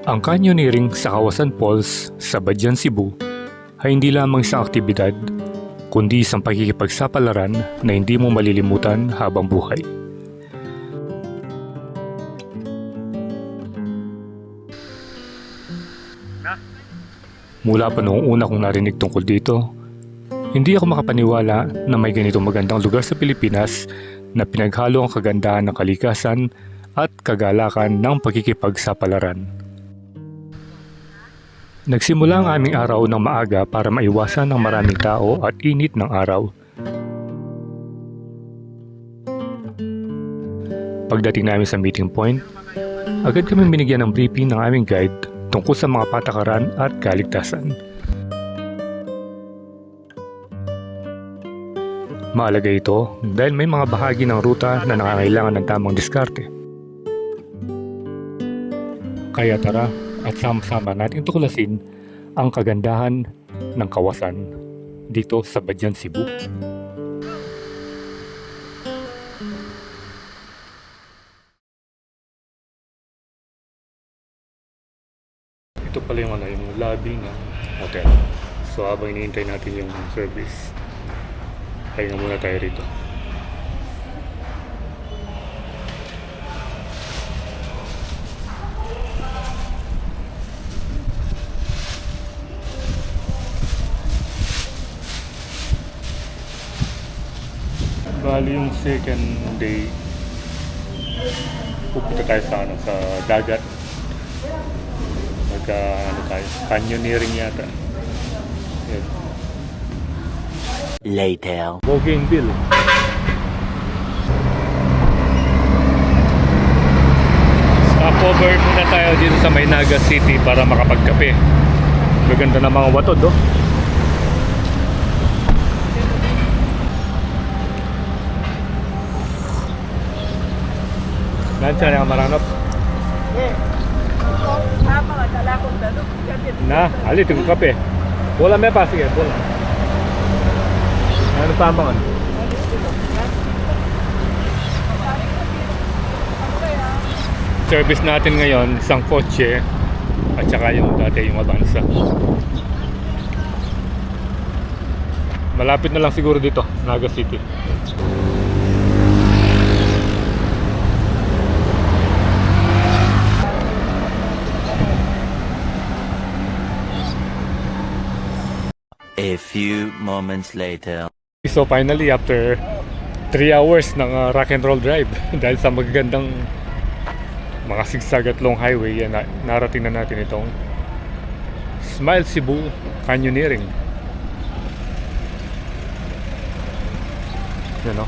Ang canyoneering sa Kawasan Falls sa Badyan, Cebu ay hindi lamang isang aktibidad, kundi isang pakikipagsapalaran na hindi mo malilimutan habang buhay. Mula pa noong una kong narinig tungkol dito, hindi ako makapaniwala na may ganitong magandang lugar sa Pilipinas na pinaghalo ang kagandahan ng kalikasan at kagalakan ng pagkikipagsapalaran. Nagsimula ang aming araw ng maaga para maiwasan ng maraming tao at init ng araw. Pagdating namin sa meeting point, agad kami binigyan ng briefing ng aming guide tungkol sa mga patakaran at kaligtasan. Mahalaga ito dahil may mga bahagi ng ruta na nangangailangan ng tamang diskarte. Kaya tara at sama-sama natin tuklasin ang kagandahan ng Kawasan dito sa Badyan, Cebu. Ito pala yung lobby ng hotel. So habang iniintay natin yung service, pahinga muna tayo rito. Bali yung second day, pupunta tayo sa dagat. Canyoneering yata. Yan. Later. Bougainville. Stopover muna tayo dito sa Maynaga City para makapagkape. Maganda na mga watod, oh. Nandiyan ang maranap. Na, ali ito yung kape. Wala may pa, sige, wala. Ano pa ang service natin ngayon, isang kotse at saka yung dati yung Avanza. Malapit na lang siguro dito, Naga City. A few moments later. So finally, after 3 hours ng rock and roll drive dahil sa magagandang mga sigsag at long highway, yan, narating na natin itong Smile Cebu Canyoneering. Yan, no?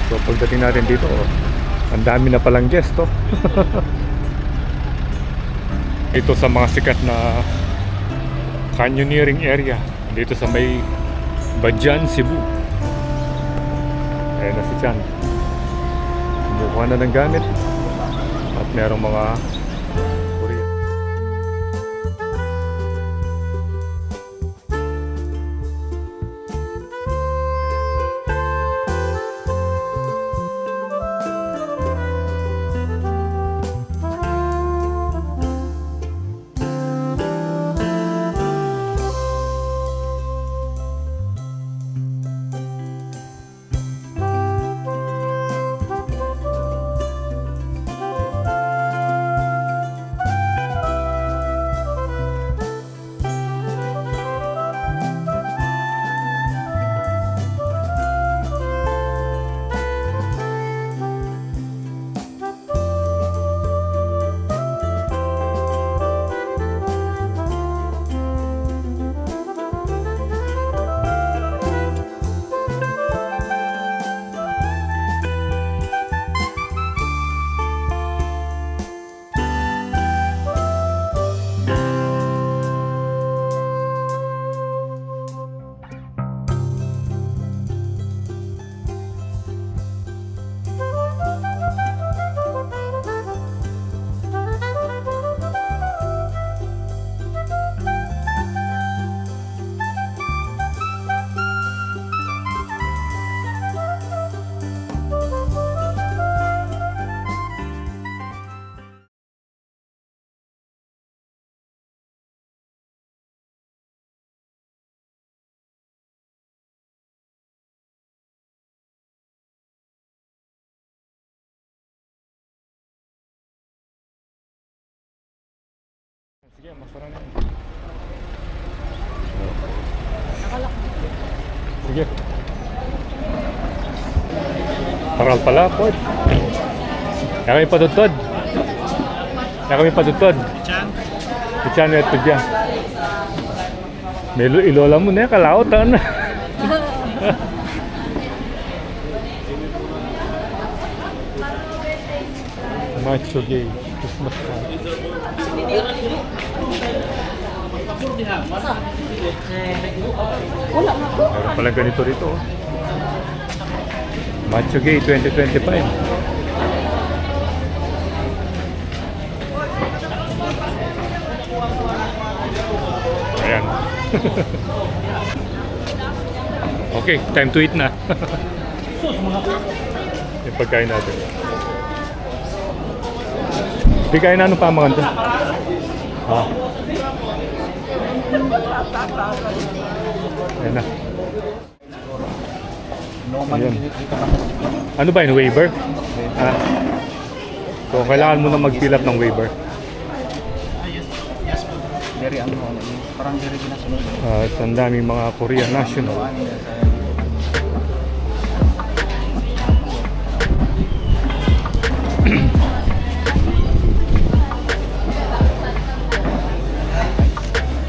So pagdating natin dito, ang dami na palang guest, oh. Ito sa mga sikat na canyoneering area dito sa may Badyan, Cebu. Ayan na si Chan. Kumukuha na ng gamit at merong mga Korean. Sige, masara na. Sige. Paral pala, pod. Kaya kami patutod. Kaya kami patutod. Pichan na ito dyan. May ilola mo na yan, kalautan na. Macho gay. Christmas card. Meron pala ganito rito. Oh. Macho Gay 2025. Ayan. Okay, time to eat na. Yung pagkain natin. Hindi kain na ano pa mga ito. Ha? Ayan na. Ayan. Ano ba yun? Waiver? Ah. So, kailangan mo na mag-fill up ng waiver. Very ano, parang very ginasunod. At ang daming mga Korean national.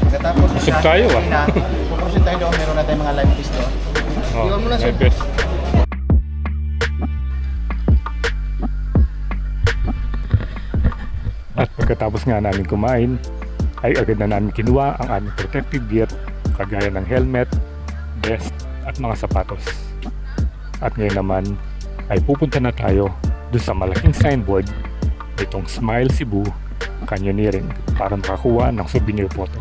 Pagkatapos Busog tayo, ah. Pupusin tayo doon, meron na tayong mga live feast doon. Oh, Iwan mo na, sir. my best. At pagkatapos nga namin kumain, ay agad na namin kinuha ang aming protective gear, kagaya ng helmet, vest, at mga sapatos. At ngayon naman, ay pupunta na tayo dun sa malaking signboard nitong Smile Cebu Canyoneering para makakuha ng souvenir photo.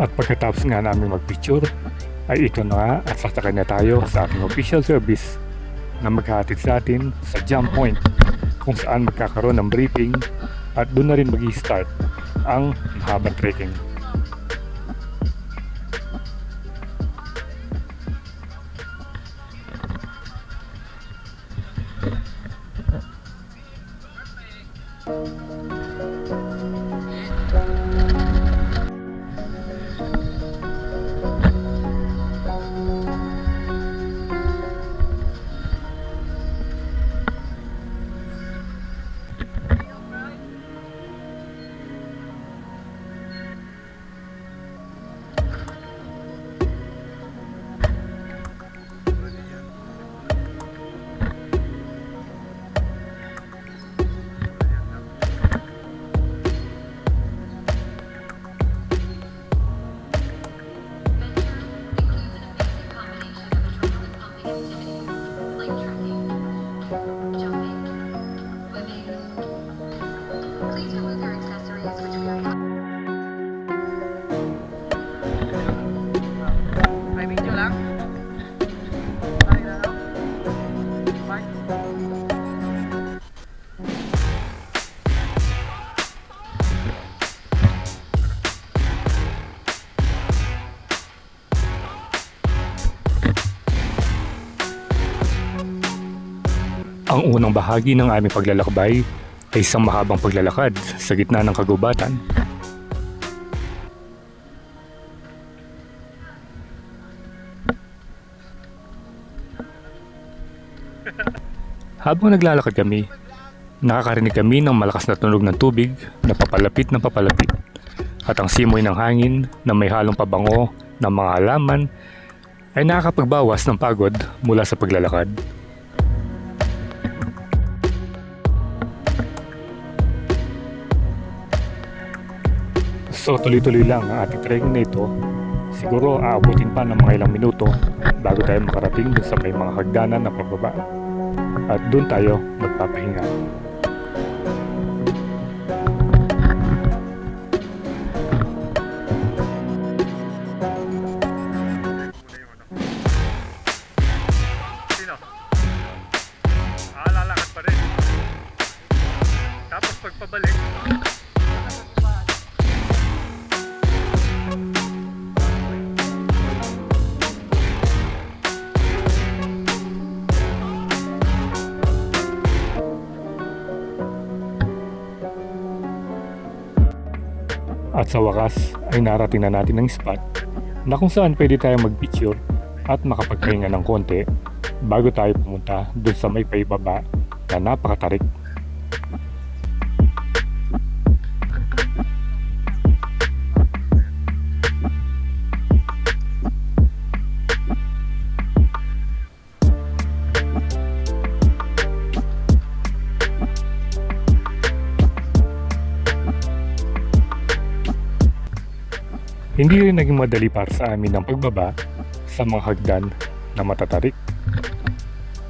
At pagkatapos nga namin magpicture, ay ito na nga at sasakay na tayo sa ating official service na maghahatid sa atin sa jump point kung saan magkakaroon ng briefing at doon na rin mag-i-start ang mahabang trekking. Ang unang bahagi ng aming paglalakbay ay isang mahabang paglalakad sa gitna ng kagubatan. Habang naglalakad kami, nakakarinig kami ng malakas na tunog ng tubig na papalapit na papalapit. At ang simoy ng hangin na may halong pabango ng mga halaman ay nakakapagbawas ng pagod mula sa paglalakad. So tuloy-tuloy lang ang ating trekking na ito. Siguro aabutin pa ng mga ilang minuto bago tayo makarating dun sa may mga hagdanan na pababa. At dun tayo magpapahinga. Sino? Lalakad pa rin. At sa wakas ay narating na natin ang spot na kung saan pwede tayong magpicture at makapagpahinga ng konti bago tayo pumunta dun sa may paibaba na napakatarik. Hindi rin naging madali para sa amin ang pagbaba sa mga hagdan na matatarik.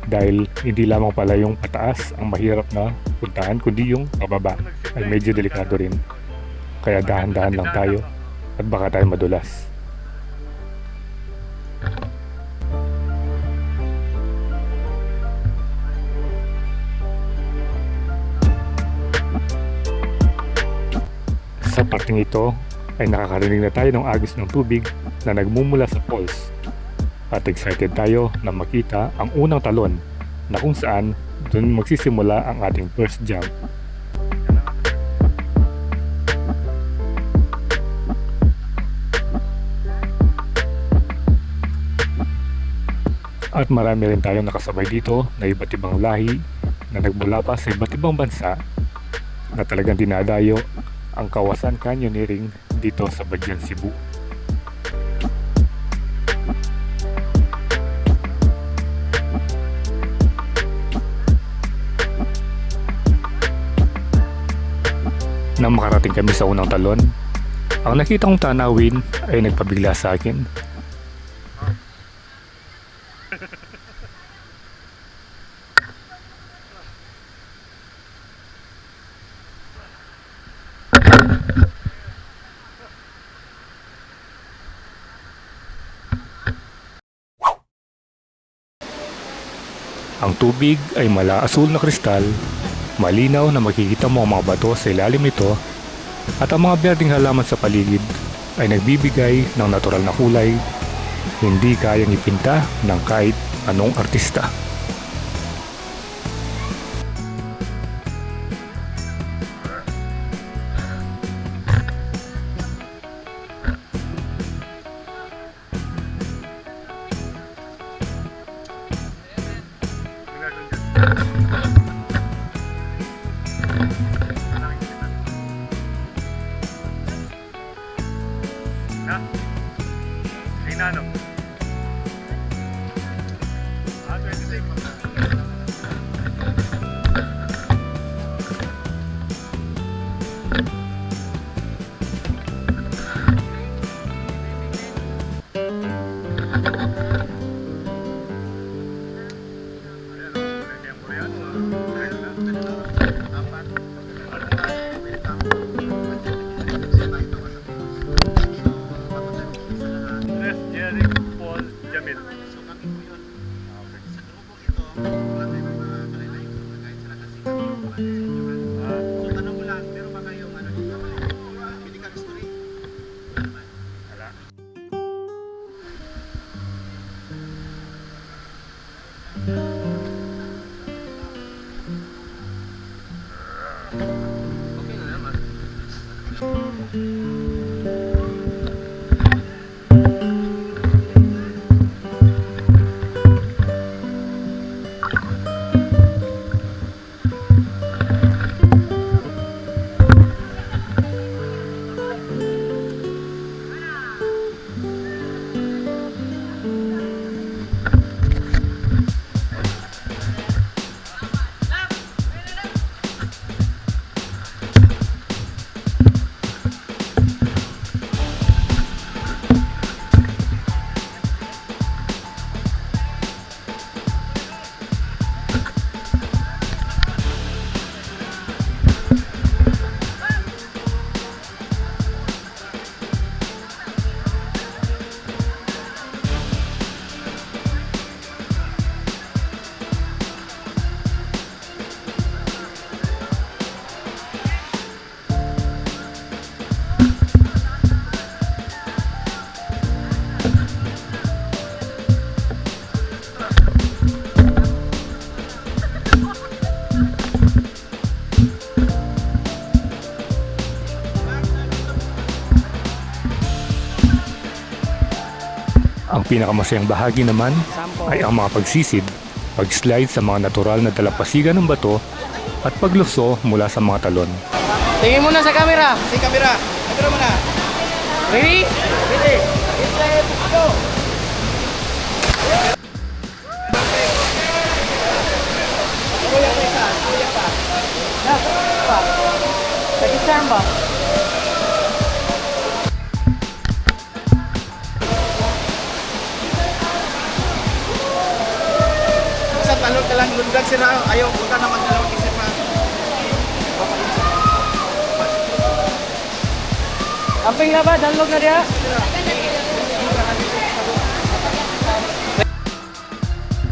Dahil hindi lamang pala yung pataas ang mahirap na puntahan, kundi yung pababa ay medyo delikado rin. Kaya dahan-dahan lang tayo at baka tayo madulas. Sa parting ito ay nakakarinig na tayo ng agos ng tubig na nagmumula sa falls. At excited tayo na makita ang unang talon na kung saan doon magsisimula ang ating first jump. At marami rin tayong nakasabay dito na iba't ibang lahi na nagmula pa sa iba't ibang bansa na talagang dinadayo ang Kawasan Canyoneering dito sa Badyan, Cebu. Nang makarating kami sa unang talon, ang nakita kong tanawin ay nagpabigla sa akin. Ang tubig ay mala-asul na kristal, malinaw na makikita mo ang mga bato sa ilalim nito at ang mga berdeng halaman sa paligid ay nagbibigay ng natural na kulay, hindi kayang ipinta ng kahit anong artista. Ang pinakamasayang bahagi naman ay ang mga pagsisid, pag-slide sa mga natural na dalampasigan ng bato at pagluso mula sa mga talon. Tingin muna sa camera. Si camera. Camera mo na. Ready? Ready. It's a go. Nag-start ba? Sa talon ka lang lundag sila. Ayaw punta na magdalawang isip ha. Amping na ba? Danlog na diya?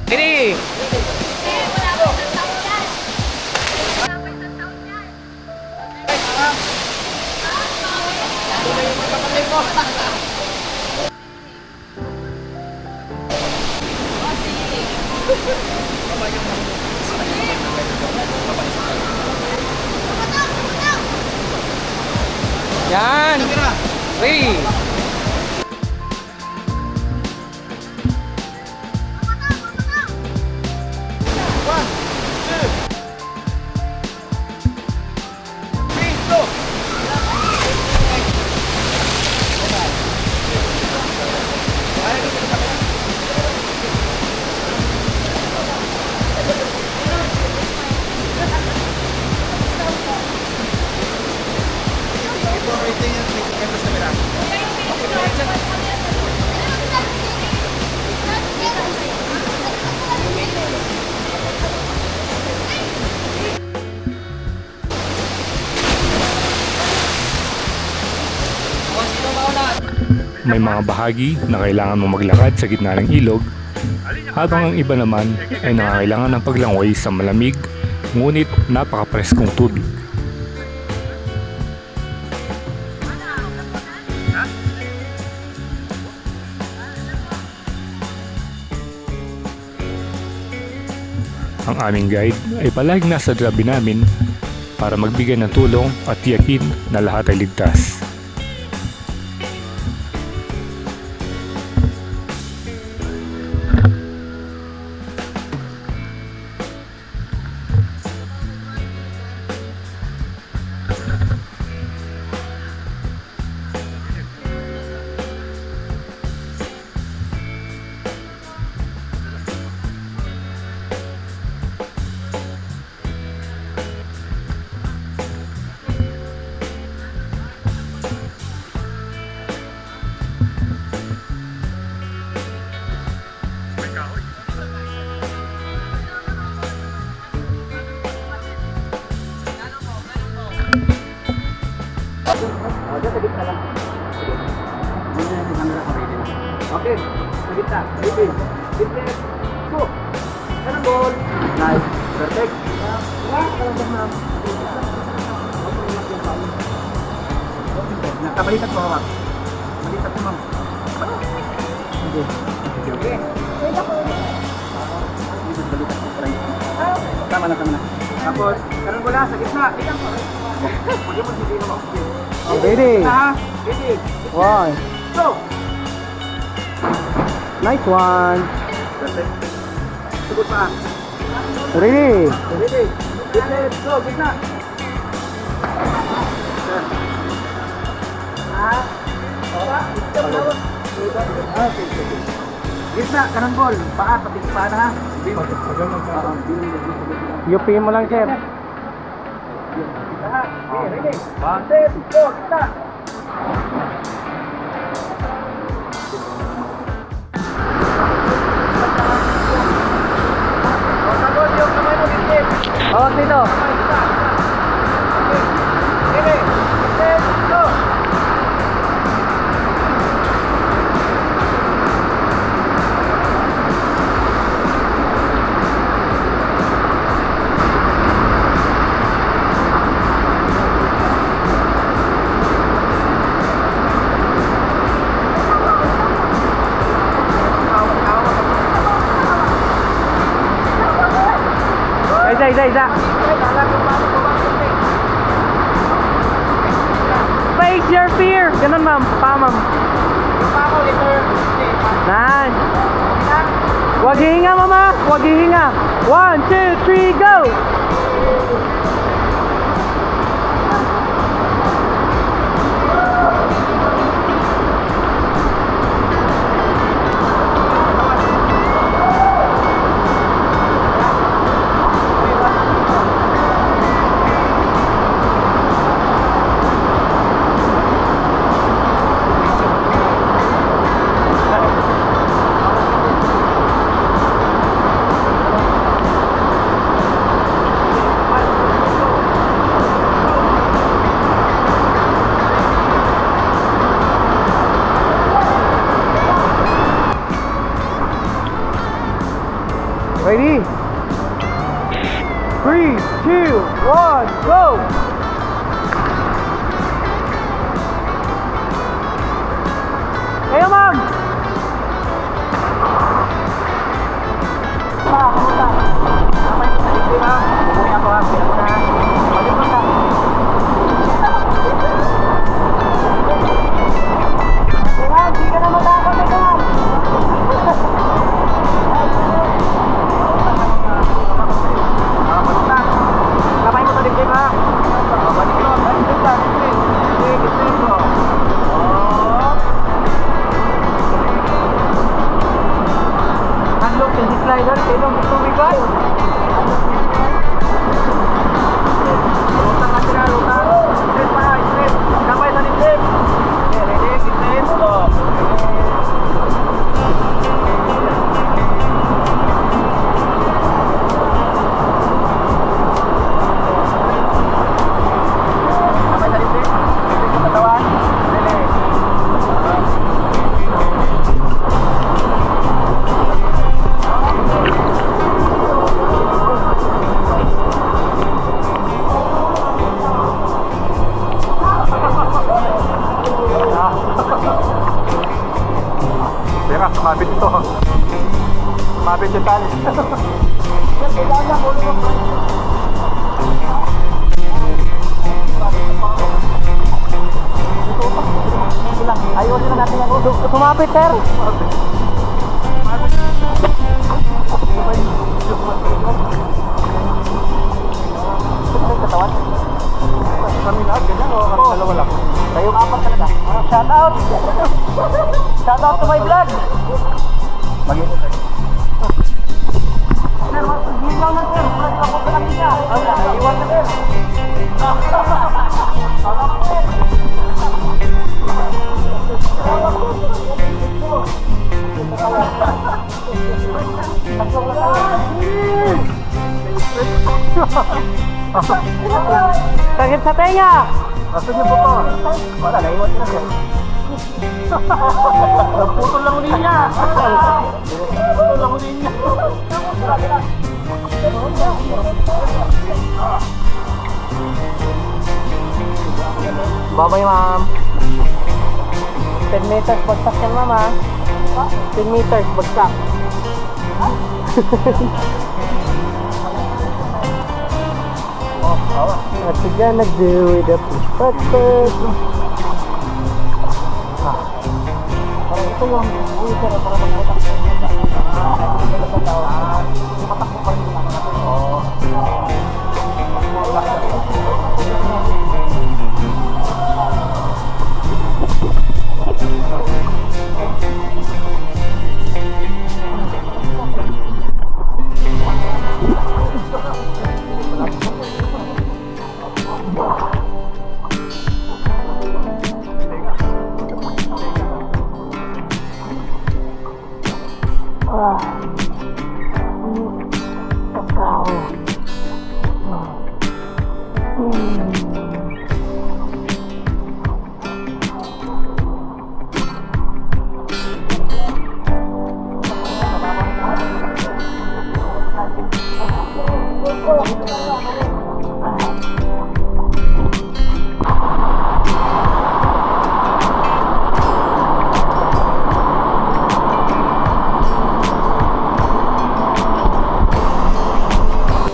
Ready? Yan! Camera. Ready? One, two, three, go. May mga bahagi na kailangan mong maglakad sa gitna ng ilog, habang ang iba naman ay nangangailangan ng paglangoy sa malamig ngunit napakapreskong tubig. Ang aming guide ay palaging nasa drabi namin para magbigay ng tulong at tiyakin na lahat ay ligtas. Okay, sa gitna. Ready. Fitness. Go. Kanang ball. Nice. Perfect. Nakabalikat mo, ma'am. Balikat mo, ma'am. Okay. Okay. Tama na, tama na. Tapos, kanang bola sa gitna. Pwede mo hindi mo. Ready? Ready. One. Go. Nice one. Perfect. Sugod pa. Ready? Ready. Fitness. Go. Gitna. Gitna, kanang ball. Paa, pati paa na ha. Yupiin mo lang, sir. Ready. Set. Go. Gitna. Oh, dito. Ready. Set. Go. Isa. Face your fear. Ganun, ma'am. Pa, ma'am. Nice. Huwag hihinga, mama. Huwag hihinga. 1, 2, 3, go! Ready? 3, 2, 1, go! Ayo, ma'am! Kamusta? Kamay sa likod, ma'am. Bumuli ako, ha? Bumuli ako na. Balik mo na. Hindi ka na matakot, ma'am. Kamay mo sa dibdib, ha? Balik mo, balik mo sa dibdib. Dibdib mo. Unlock yung slider, kailang tubig ba? Lutang ka sila, lutang. Straight pa, straight. Kamay sa dibdib. Okay, ready, straight. Stop. Teka, sumabit ito. Sumabit yung tali. Ayusin na natin yan. Sumabit, sir. Katawan? Kami lahat, ganyan o kami dalawa lang? Kayong apat talaga. Shout out! Shout out to my vlog! Mag-iinit tayo. Sir, mag-iinit lang sir. Vlog ako ka lang niya. Iwan na sir. Sakit sa tenga! Gusto niyo po ko? Wala, naiwan niya siya. Putol lang ulit niya! Putol lang ulit niya! Bye-bye, ma'am! 10 meters bagsak yan, ma'am, ha? 10 meters bagsak. What you gonna do with the breakfast? Parang ito yung uwi sir, para magpatak ko. Patak ko pa rin lang.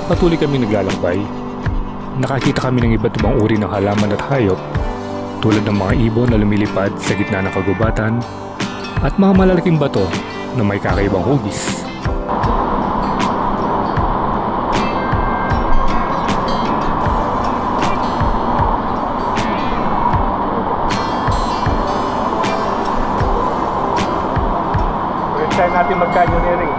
Patuloy kami naglalakbay. Nakakita kami ng iba't ibang uri ng halaman at hayop tulad ng mga ibon na lumilipad sa gitna ng kagubatan at mga malalaking bato na may kakaibang hugis. First time natin mag-canyoneering.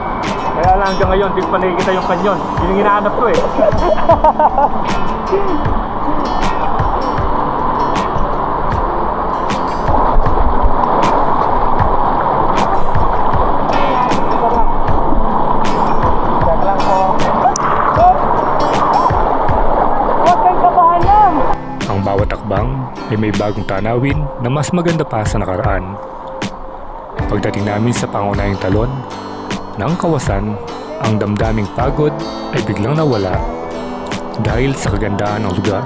Kaya lang hanggang ngayon, di pa nakikita yung canyon. Yun yung hinahanap ko eh. Ang bawat akbang ay may bagong tanawin na mas maganda pa sa nakaraan. Pagdating namin sa pangunahing talon ng kawasan, ang damdaming pagod ay biglang nawala dahil sa kagandahan ng lugar.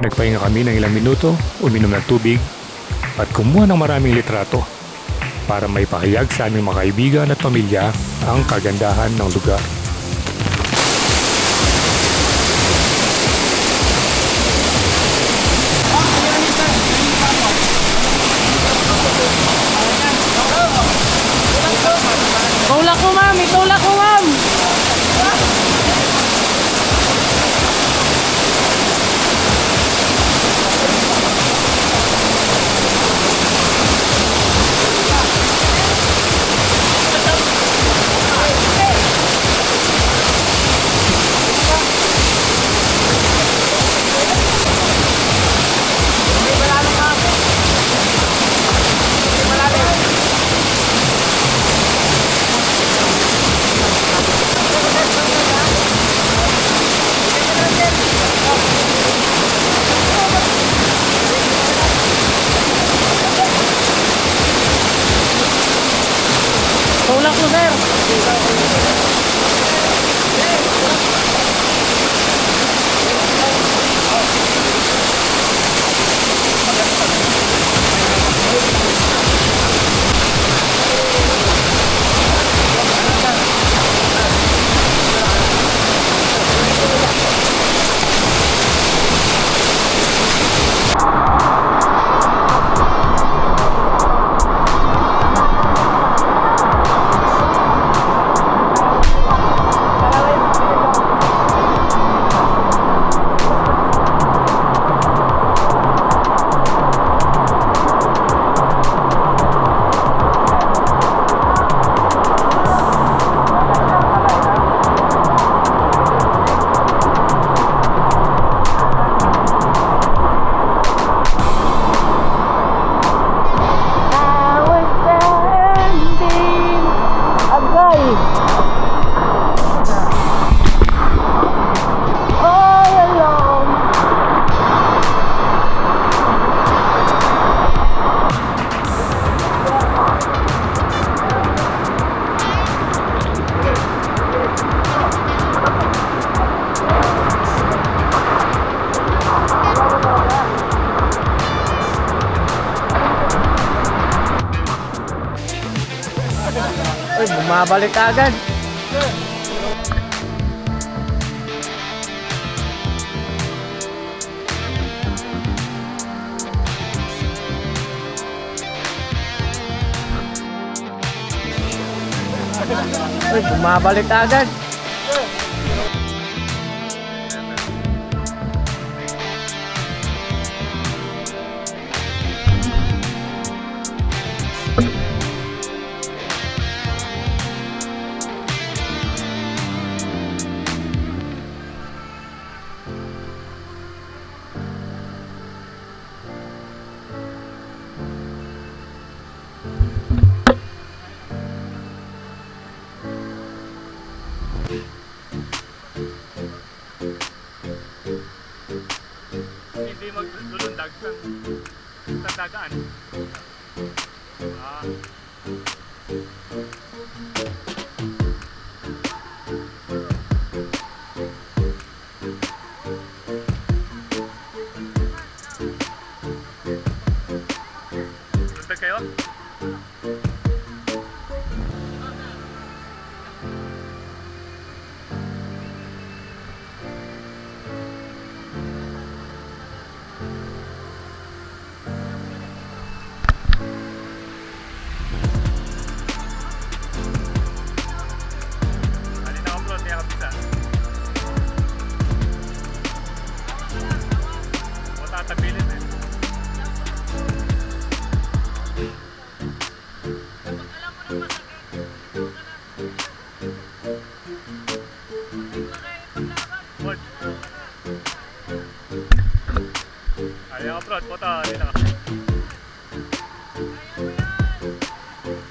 Nagpahinga kami ng ilang minuto, uminom ng tubig at kumuha ng maraming litrato para may pahayag sa aming mga kaibigan at pamilya ang kagandahan ng lugar. Tulak ko, ma'am! Itulak ko, ma'am! Tulak ko, sir! Uy, bumabalik agad. Uy, bumabalik agad. Hindi maglulundag sa dagaan. Ah. Lundag kayo? Halina ka bro, tiyak ka. Matatabilin eh. What? Halina ka bro, puta, halina ka.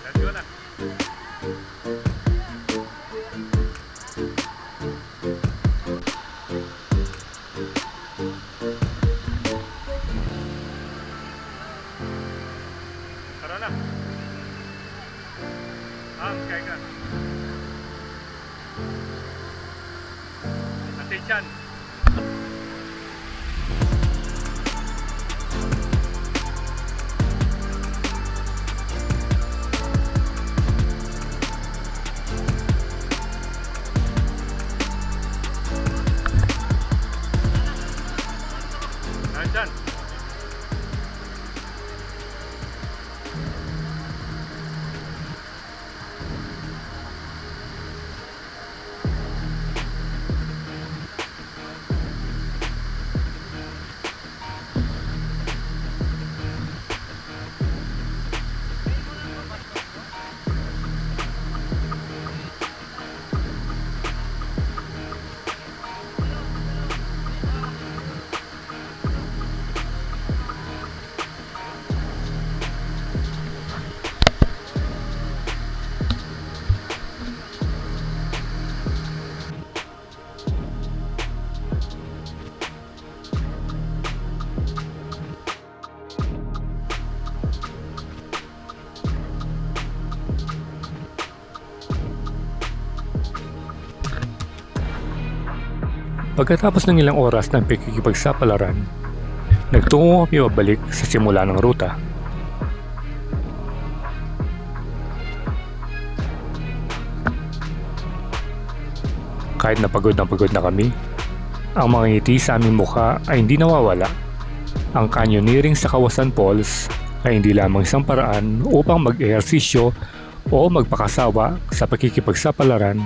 Let's go na. Tara na. Kaya ka. Attention. Nandyan. Pagkatapos ng ilang oras ng pakikipagsapalaran, nagtungo kami pabalik sa simula ng ruta. Kahit na pagod na kami, ang mga ngiti sa aming mukha ay hindi nawawala. Ang canyoneering sa Kawasan Falls ay hindi lamang isang paraan upang mag-ehersisyo o magpakasawa sa pakikipagsapalaran,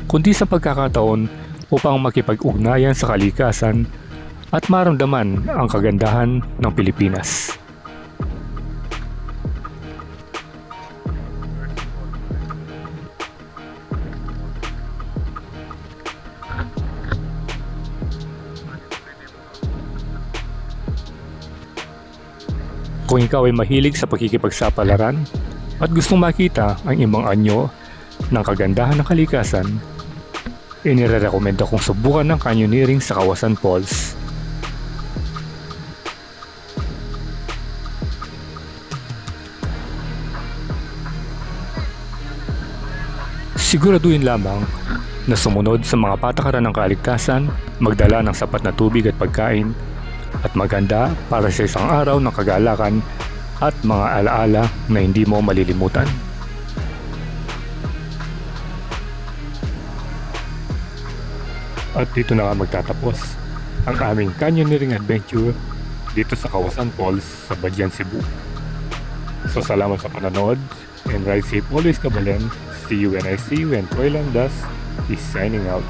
kundi sa pagkakataon upang makipag-ugnayan sa kalikasan at maramdaman ang kagandahan ng Pilipinas. Kung ikaw ay mahilig sa pakikipagsapalaran at gustong makita ang ibang anyo ng kagandahan ng kalikasan, inirekomenda kong subukan ng canyoneering sa Kawasan Falls. Siguraduhin lamang na sumunod sa mga patakaran ng kaligtasan, magdala ng sapat na tubig at pagkain, at maganda para sa isang araw ng kagalakan at mga alaala na hindi mo malilimutan. At dito na nga magtatapos ang aming canyoneering adventure dito sa Kawasan Falls sa Badian, Cebu. So salamat sa panonood and ride safe always, Kabalen. See you when I see you, and Troy Landas is signing out.